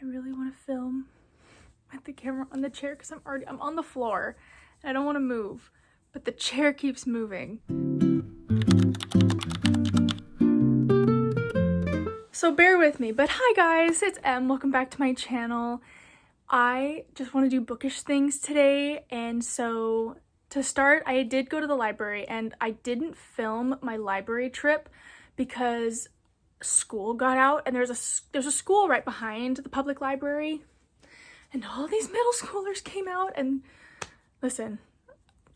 really want to film with the camera on the chair because I'm on the floor and I don't want to move, but the chair keeps moving. So bear with me. But hi guys, it's Em. Welcome back to my channel. I just want to do bookish things today, and so to start, I did go to the library and I didn't film my library trip because school got out, and there's a school right behind the public library, and all these middle schoolers came out. And listen,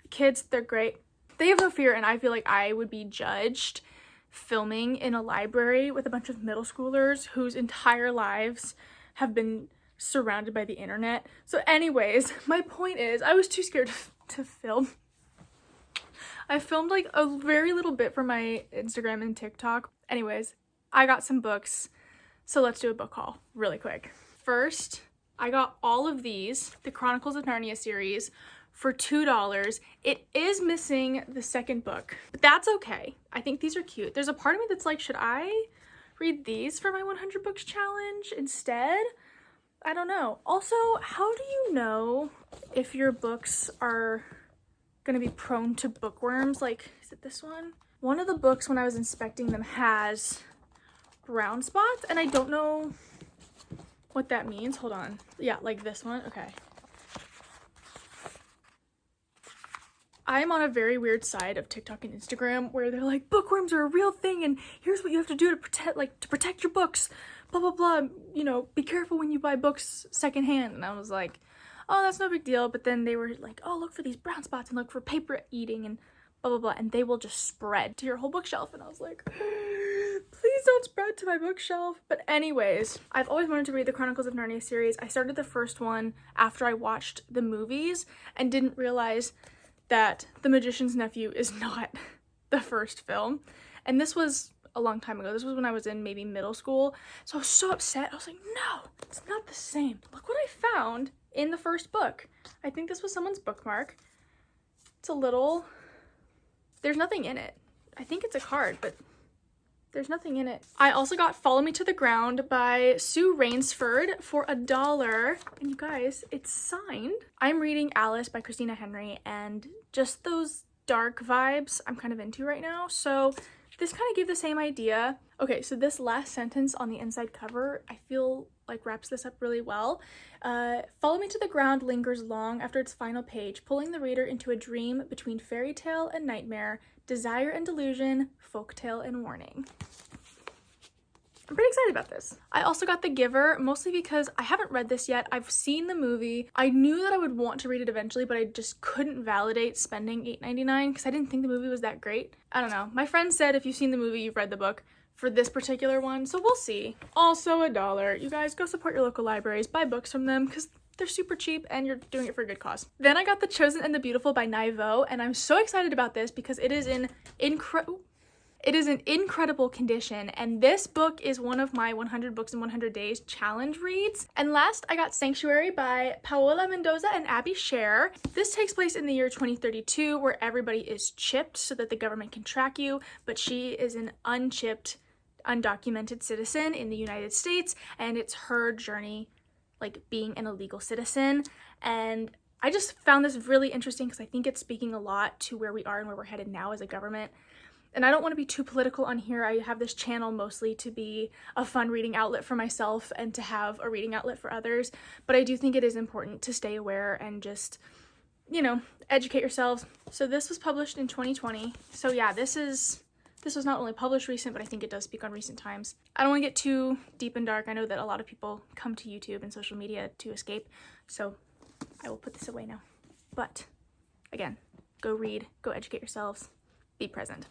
kids, they're great. They have no fear, and I feel like I would be judged filming in a library with a bunch of middle schoolers whose entire lives have been surrounded by the internet. So anyways, my point is I was too scared to film. I filmed like a very little bit for my Instagram and TikTok. Anyways, I got some books, so let's do a book haul really quick. First, I got all of these, the Chronicles of Narnia series, for $2. It is missing the second book, but that's okay. I think these are cute. There's a part of me that's like, should I read these for my 100 books challenge instead? I don't know. Also, how do you know if your books are gonna be prone to bookworms? Like, is it this one? One of the books, when I was inspecting them, has brown spots, and I don't know what that means. Hold on. Yeah, like this one. Okay. I'm on a very weird side of TikTok and Instagram where they're like, bookworms are a real thing, and here's what you have to do to protect your books, blah blah blah, you know, be careful when you buy books secondhand. And I was like, oh, that's no big deal. But then they were like, oh, look for these brown spots and look for paper eating and blah blah blah, and they will just spread to your whole bookshelf. And I was like, please don't spread to my bookshelf. But anyways, I've always wanted to read the Chronicles of Narnia series. I started the first one after I watched the movies and didn't realize that The Magician's Nephew is not the first film. And this was a long time ago. This was when I was in maybe middle school. So I was so upset. I was like, no, it's not the same. Look what I found in the first book. I think this was someone's bookmark. It's a little, there's nothing in it. I think it's a card, but there's nothing in it. I also got Follow Me to the Ground by Sue Rainsford for $1. And you guys, it's signed. I'm reading Alice by Christina Henry, and just those dark vibes I'm kind of into right now. So this kind of gave the same idea. Okay, so this last sentence on the inside cover, I feel like wraps this up really well. Follow Me to the Ground lingers long after its final page, pulling the reader into a dream between fairy tale and nightmare, desire and delusion, folktale and warning. I'm pretty excited about this. I also got The Giver, mostly because I haven't read this yet. I've seen the movie. I knew that I would want to read it eventually, but I just couldn't validate spending $8.99 because I didn't think the movie was that great. I don't know. My friend said if you've seen the movie, you've read the book for this particular one, so we'll see. Also $1. You guys go support your local libraries, buy books from them because they're super cheap and you're doing it for a good cause. Then I got The Chosen and the Beautiful by Naivo, and I'm so excited about this because it is in incredible condition, and this book is one of my 100 books in 100 days challenge reads. And last, I got Sanctuary by Paola Mendoza and Abby Sher. This takes place in the year 2032, where everybody is chipped so that the government can track you, but she is an unchipped, undocumented citizen in the United States, and it's her journey like being an illegal citizen. And I just found this really interesting because I think it's speaking a lot to where we are and where we're headed now as a government. And I don't want to be too political on here. I have this channel mostly to be a fun reading outlet for myself and to have a reading outlet for others. But I do think it is important to stay aware and just, you know, educate yourselves. So this was published in 2020. So yeah, this was not only published recent, but I think it does speak on recent times. I don't want to get too deep and dark. I know that a lot of people come to YouTube and social media to escape. So I will put this away now. But again, go read, go educate yourselves, be present.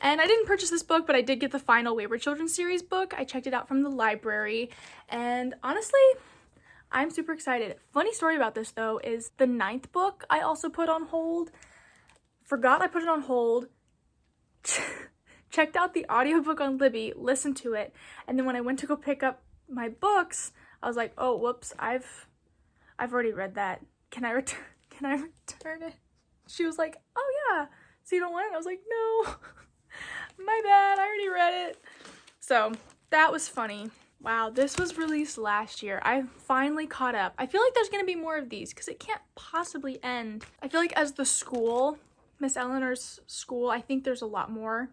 And I didn't purchase this book, but I did get the final Wayward Children series book. I checked it out from the library, and honestly, I'm super excited. Funny story about this though is the 9th book I also put on hold. Forgot I put it on hold. Checked out the audiobook on Libby, listened to it, and then when I went to go pick up my books, I was like, oh whoops, I've already read that. Can I return it? She was like, oh yeah, so you don't want it? I was like, no. My bad, I already read it. So that was funny. Wow, this was released last year. I finally caught up. I feel like there's gonna be more of these because it can't possibly end. I feel like as the school, Miss Eleanor's school, I think there's a lot more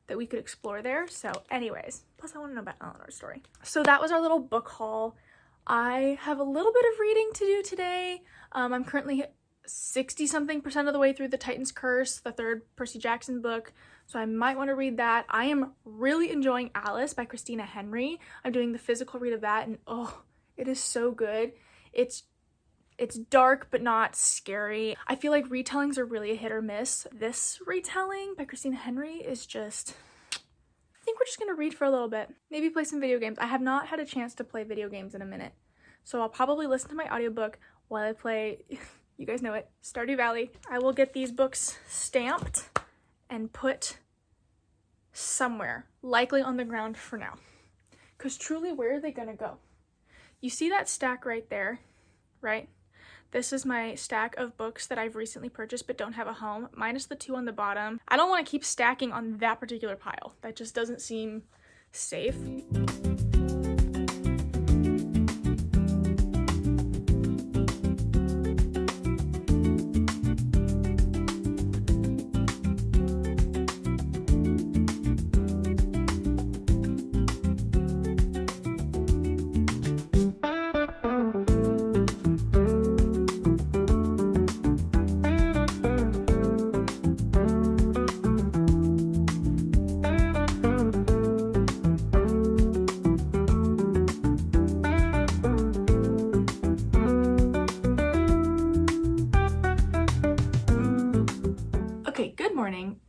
that we could explore there. So anyways, plus I want to know about Eleanor's story. So that was our little book haul. I have a little bit of reading to do today. I'm currently 60-something% of the way through The Titan's Curse, the third Percy Jackson book, so I might want to read that. I am really enjoying Alice by Christina Henry. I'm doing the physical read of that, and oh, it is so good. It's dark but not scary. I feel like retellings are really a hit or miss. This retelling by Christina Henry is just, I think we're just gonna read for a little bit. Maybe play some video games. I have not had a chance to play video games in a minute, so I'll probably listen to my audiobook while I play, you guys know it, Stardew Valley. I will get these books stamped and put somewhere, likely on the ground for now. Because truly, where are they gonna go? You see that stack right there, right? This is my stack of books that I've recently purchased but don't have a home, minus the 2 on the bottom. I don't want to keep stacking on that particular pile. That just doesn't seem safe.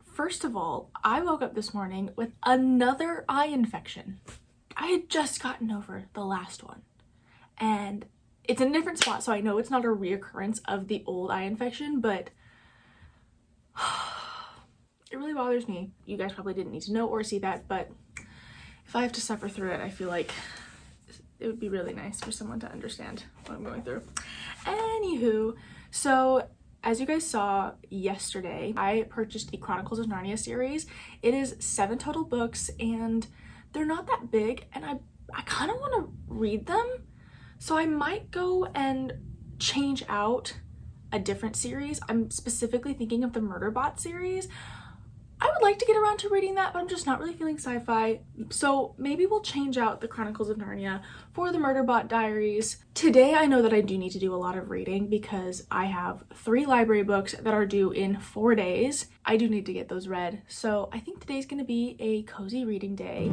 First of all, I woke up this morning with another eye infection. I had just gotten over the last one, and it's in a different spot, so I know it's not a reoccurrence of the old eye infection, but it really bothers me. You guys probably didn't need to know or see that, but if I have to suffer through it, I feel like it would be really nice for someone to understand what I'm going through. Anywho, so as you guys saw yesterday, I purchased the Chronicles of Narnia series. It is 7 total books, and they're not that big, and I kind of want to read them. So I might go and change out a different series. I'm specifically thinking of the Murderbot series. I would like to get around to reading that, but I'm just not really feeling sci-fi. So maybe we'll change out the Chronicles of Narnia for the Murderbot Diaries. Today, I know that I do need to do a lot of reading because I have 3 library books that are due in 4 days. I do need to get those read. So I think today's gonna be a cozy reading day.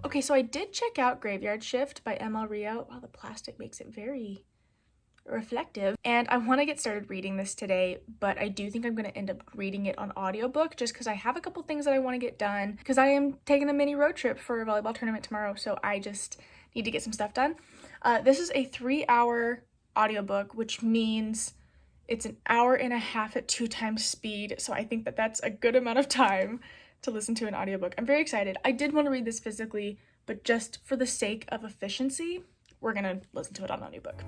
Okay, so I did check out Graveyard Shift by M.L. Rio. Wow, the plastic makes it very reflective. And I want to get started reading this today, but I do think I'm going to end up reading it on audiobook just because I have a couple things that I want to get done because I am taking a mini road trip for a volleyball tournament tomorrow, so I just need to get some stuff done. This is a 3-hour audiobook, which means it's an hour and a half at 2 times speed, so I think that that's a good amount of time to listen to an audiobook. I'm very excited. I did want to read this physically, but just for the sake of efficiency, we're gonna listen to it on audiobook.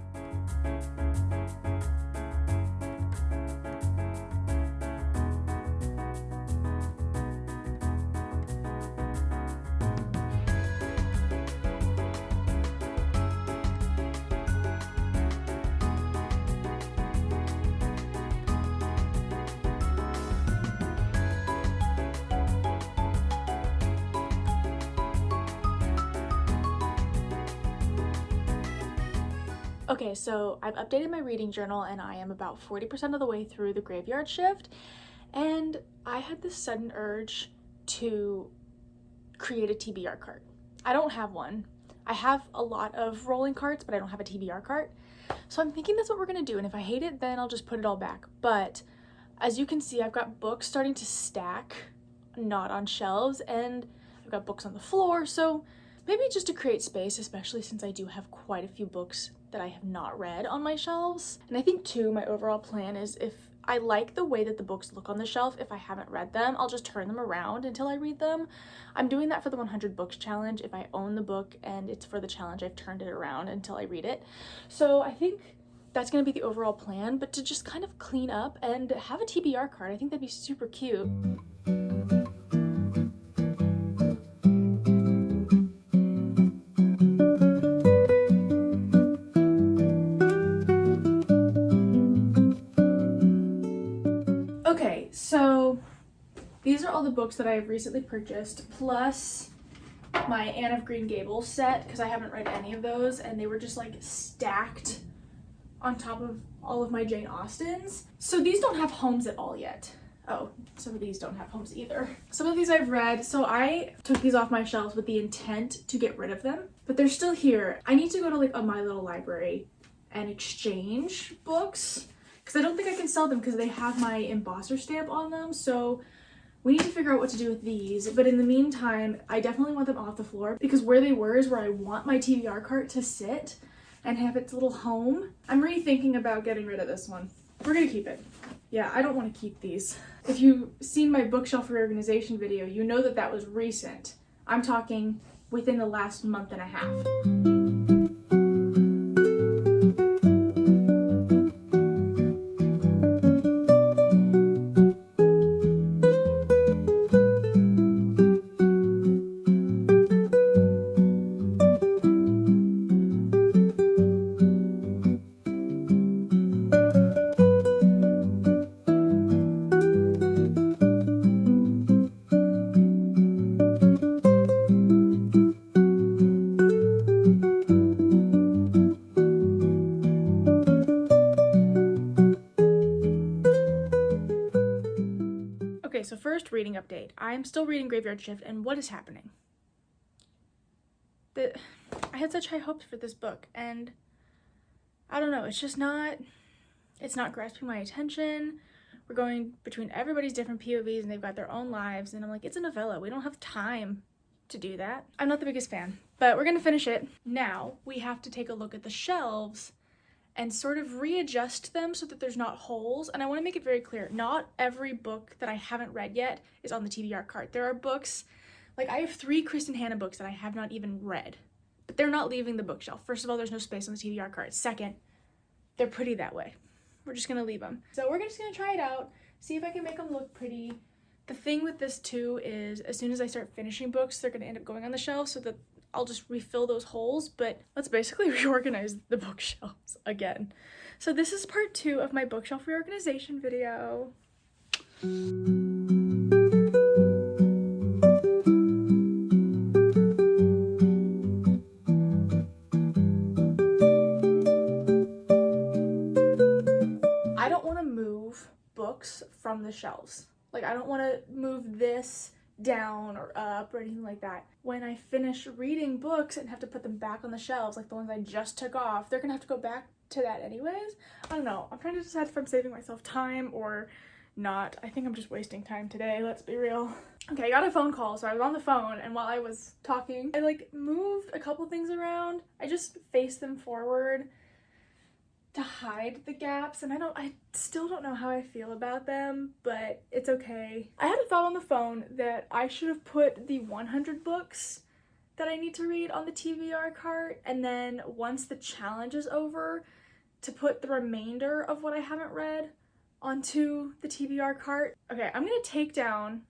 Okay, so I've updated my reading journal and I am about 40% of the way through the Graveyard Shift, and I had this sudden urge to create a TBR cart. I don't have one. I have a lot of rolling carts, but I don't have a TBR cart. So I'm thinking that's what we're gonna do, and if I hate it, then I'll just put it all back. But as you can see, I've got books starting to stack, not on shelves, and I've got books on the floor, so maybe just to create space, especially since I do have quite a few books that I have not read on my shelves. And I think too, my overall plan is if I like the way that the books look on the shelf. If I haven't read them, I'll just turn them around until I read them. I'm doing that for the 100 books challenge. If I own the book and it's for the challenge, I've turned it around until I read it. So I think that's gonna be the overall plan, but to just kind of clean up and have a TBR card, I think that'd be super cute. Okay, so these are all the books that I have recently purchased, plus my Anne of Green Gables set, because I haven't read any of those, and they were just like stacked on top of all of my Jane Austens. So these don't have homes at all yet. Oh, some of these don't have homes either. Some of these I've read, so I took these off my shelves with the intent to get rid of them, but they're still here. I need to go to like a My Little Library and exchange books, because I don't think I can sell them because they have my embosser stamp on them. So we need to figure out what to do with these. But in the meantime, I definitely want them off the floor, because where they were is where I want my TBR cart to sit and have its little home. I'm rethinking about getting rid of this one. We're gonna keep it. Yeah, I don't want to keep these. If you've seen my bookshelf reorganization video, you know that that was recent. I'm talking within the last month and a half. Okay, so first reading update. I am still reading Graveyard Shift, and what is happening? I had such high hopes for this book, and I don't know, it's not grasping my attention. We're going between everybody's different POVs, and they've got their own lives, and I'm like, it's a novella. We don't have time to do that. I'm not the biggest fan, but we're gonna finish it. Now, we have to take a look at the shelves and sort of readjust them so that there's not holes. And I want to make it very clear, not every book that I haven't read yet is on the TBR cart. There are books, like I have 3 Kristen Hanna books that I have not even read, but they're not leaving the bookshelf. First of all, there's no space on the TBR cart. Second, they're pretty that way. We're just gonna leave them. So we're just gonna try it out, see if I can make them look pretty. The thing with this too is as soon as I start finishing books, they're gonna end up going on the shelf so that I'll just refill those holes, but let's basically reorganize the bookshelves again. So this is part 2 of my bookshelf reorganization video. I don't want to move books from the shelves. Like, I don't want to move this down or up or anything like that. When I finish reading books and have to put them back on the shelves, like the ones I just took off, they're gonna have to go back to that anyways. I don't know. I'm trying to decide if I'm saving myself time or not. I think I'm just wasting time today, let's be real. Okay, I got a phone call, so I was on the phone, and while I was talking, I like moved a couple things around. I just faced them forward to hide the gaps, and I still don't know how I feel about them, but it's okay. I had a thought on the phone that I should have put the 100 books that I need to read on the TBR cart, and then once the challenge is over, to put the remainder of what I haven't read onto the TBR cart. Okay, I'm gonna take down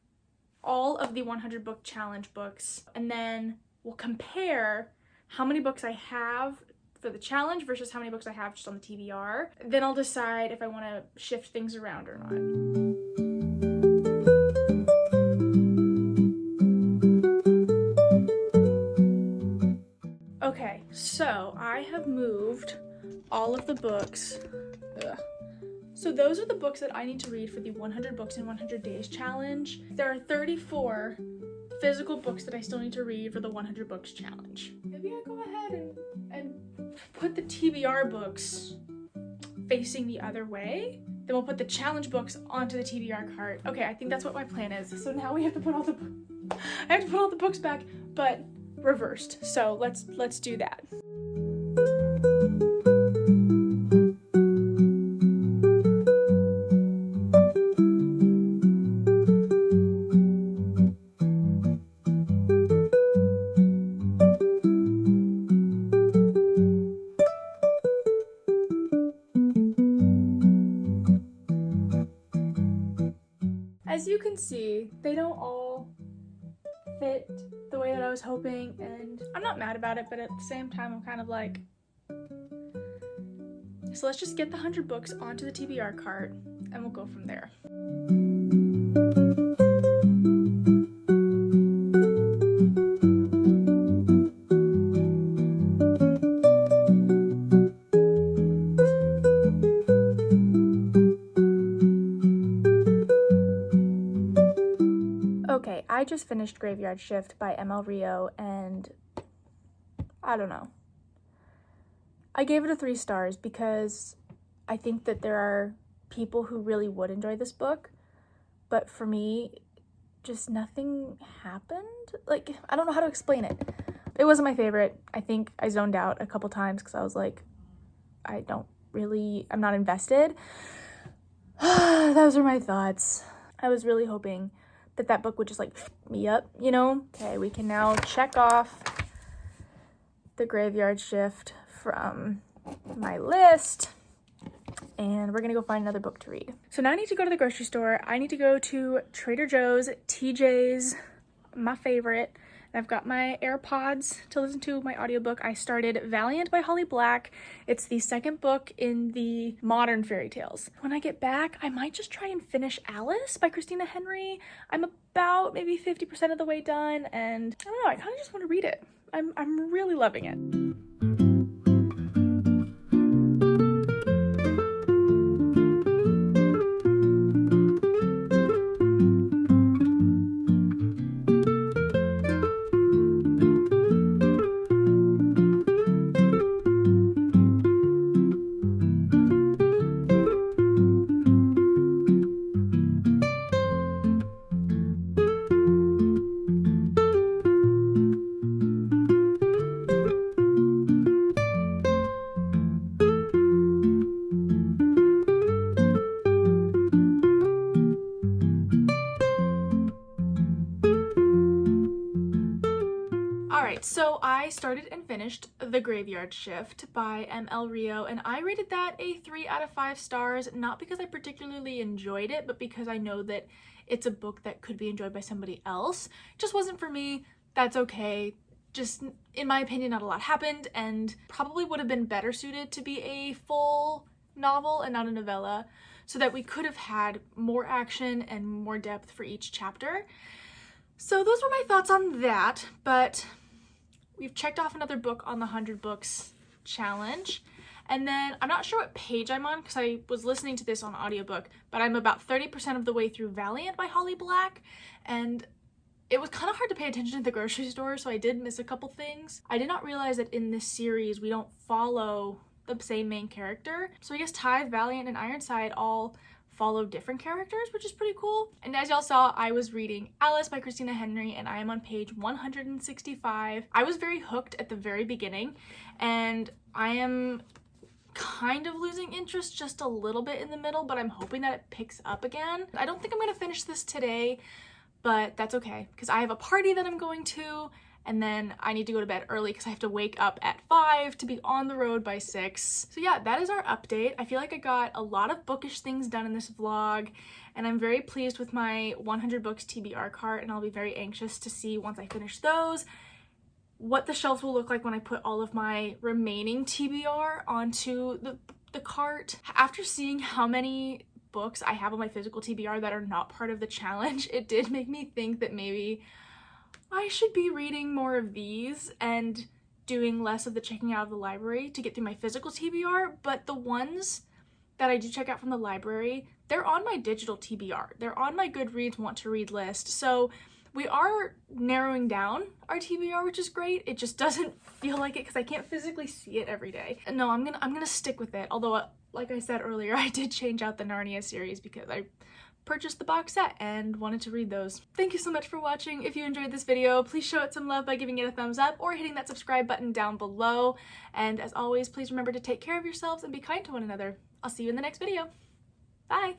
all of the 100 book challenge books, and then we'll compare how many books I have for the challenge versus how many books I have just on the TBR. Then I'll decide if I want to shift things around or not. Okay, so I have moved all of the books. So those are the books that I need to read for the 100 books in 100 days challenge. There are 34 physical books that I still need to read for the 100 books challenge. Maybe I go ahead and put the TBR books facing the other way. Then we'll put the challenge books onto the TBR cart. Okay, I think that's what my plan is. So now we have to put all the I have to put all the books back, but reversed. So let's do that. as you can see, they don't all fit the way that I was hoping, and I'm not mad about it, but at the same time I'm kind of like, so let's just get the 100 books onto the TBR cart and we'll go from there. Okay, I just finished Graveyard Shift by ML Rio, and I don't know. I gave it a 3 stars because I think that there are people who really would enjoy this book, but for me, just nothing happened. Like, I don't know how to explain it. It wasn't my favorite. I think I zoned out a couple times because I was like, I'm not invested. Those are my thoughts. I was really hoping that that book would just like me up, you know? Okay, we can now check off the Graveyard Shift from my list, and we're gonna go find another book to read. So now I need to go to the grocery store. I need to go to Trader Joe's, TJ's, my favorite. And I've got my AirPods to listen to my audiobook. I started Valiant by Holly Black. It's the second book in the modern fairy tales. When I get back, I might just try and finish Alice by Christina Henry. I'm about maybe 50% of the way done, and I don't know, I kind of just want to read it. I'm really loving it. So I started and finished The Graveyard Shift by ML Rio, and I rated that a 3 out of 5 stars, not because I particularly enjoyed it, but because I know that it's a book that could be enjoyed by somebody else. It just wasn't for me. That's okay. Just, in my opinion, not a lot happened, and probably would have been better suited to be a full novel and not a novella, so that we could have had more action and more depth for each chapter. So those were my thoughts on that, but we've checked off another book on the 100 books challenge. And then I'm not sure what page I'm on because I was listening to this on audiobook, but I'm about 30% of the way through Valiant by Holly Black. And it was kind of hard to pay attention at the grocery store, so I did miss a couple things. I did not realize that in this series we don't follow the same main character. So I guess Tithe, Valiant, and Ironside all follow different characters, which is pretty cool. And as y'all saw, I was reading Alice by Christina Henry, and I am on page 165. I was very hooked at the very beginning, and I am kind of losing interest just a little bit in the middle, but I'm hoping that it picks up again. I don't think I'm gonna finish this today, but that's okay, because I have a party that I'm going to, and then I need to go to bed early because I have to wake up at 5 to be on the road by 6. So yeah, that is our update. I feel like I got a lot of bookish things done in this vlog, and I'm very pleased with my 100 books TBR cart, and I'll be very anxious to see once I finish those what the shelves will look like when I put all of my remaining TBR onto the cart. After seeing how many books I have on my physical TBR that are not part of the challenge, it did make me think that maybe I should be reading more of these and doing less of the checking out of the library to get through my physical TBR, but the ones that I do check out from the library, they're on my digital TBR. They're on my Goodreads want to read list. So we are narrowing down our TBR, which is great. It just doesn't feel like it because I can't physically see it every day. And no, I'm gonna stick with it. Although, like I said earlier, I did change out the Narnia series because I purchased the box set and wanted to read those. Thank you so much for watching. If you enjoyed this video, please show it some love by giving it a thumbs up or hitting that subscribe button down below. And as always, please remember to take care of yourselves and be kind to one another. I'll see you in the next video. Bye!